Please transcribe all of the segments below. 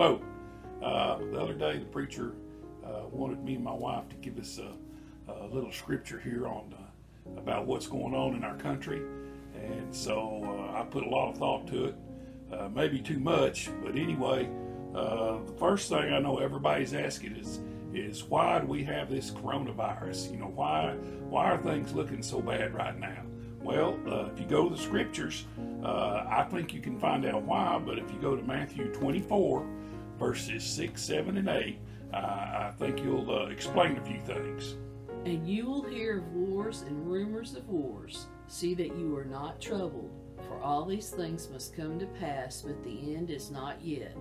Hello. The other day, the preacher wanted me and my wife to give us a little scripture here on about what's going on in our country, and so I put a lot of thought to it. Maybe too much, but anyway, the first thing I know everybody's asking is why do we have this coronavirus? You know, why are things looking so bad right now? Well, if you go to the scriptures, I think you can find out why, but if you go to Matthew 24, verses 6, 7, and 8, I think you'll explain a few things. And you will hear of wars and rumors of wars. See that you are not troubled, for all these things must come to pass, but the end is not yet.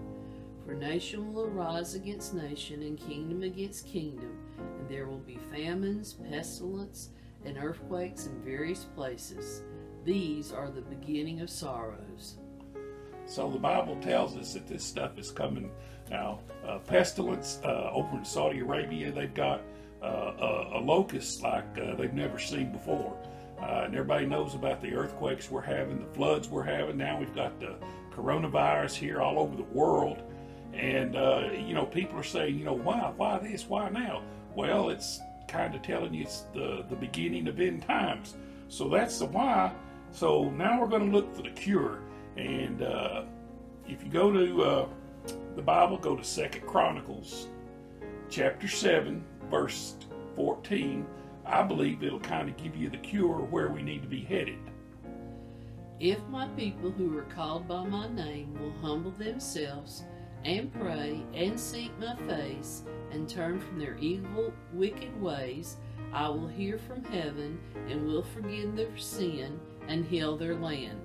For nation will arise against nation, and kingdom against kingdom, and there will be famines, pestilence, and earthquakes in various places. These are the beginning of sorrows. So the Bible tells us that this stuff is coming now. Pestilence over in Saudi Arabia, they've got a locust like they've never seen before. And everybody knows about the earthquakes we're having, the floods we're having. Now we've got the coronavirus here all over the world. And, people are saying, why this, why now? Well, it's kind of telling you it's the beginning of end times. So that's the why. So now we're going to look for the cure. And if you go to the Bible, go to 2 Chronicles chapter 7, verse 14. I believe it'll kind of give you the cure where we need to be headed. If my people who are called by my name will humble themselves and pray and seek my face and turn from their evil, wicked ways, I will hear from heaven and will forgive their sin and heal their land.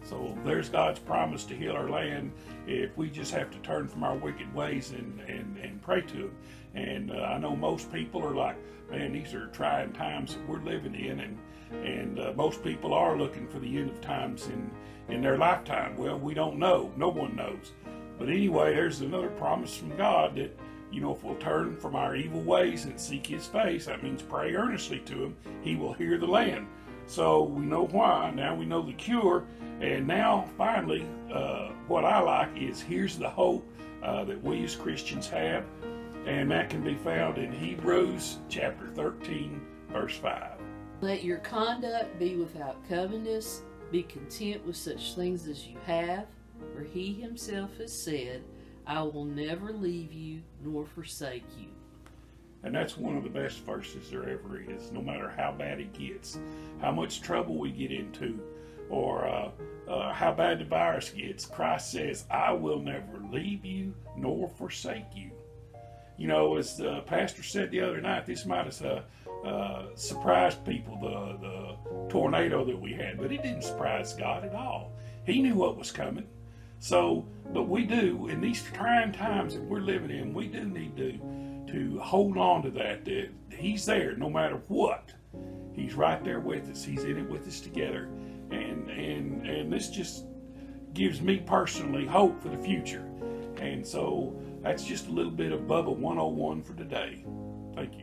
So there's God's promise to heal our land if we just have to turn from our wicked ways and pray to Him. And I know most people are like, man, these are trying times that we're living in, and most people are looking for the end of times in their lifetime. Well, we don't know. No one knows. But anyway, there's another promise from God that, if we'll turn from our evil ways and seek His face, that means pray earnestly to Him, He will hear the land. So we know why. Now we know the cure. And now, finally, what I like is here's the hope that we as Christians have. And that can be found in Hebrews chapter 13, verse 5. Let your conduct be without covetousness. Be content with such things as you have. For He Himself has said, I will never leave you nor forsake you. And that's one of the best verses there ever is, no matter how bad it gets, how much trouble we get into, or how bad the virus gets. Christ says, I will never leave you nor forsake you. As the pastor said the other night, this might have surprised people, the tornado that we had, but it didn't surprise God at all. He knew what was coming. So, but we do, in these trying times that we're living in, we do need to hold on to that He's there no matter what. He's right there with us. He's in it with us together. And this just gives me personally hope for the future. And so that's just a little bit of Bubba 101 for today. Thank you.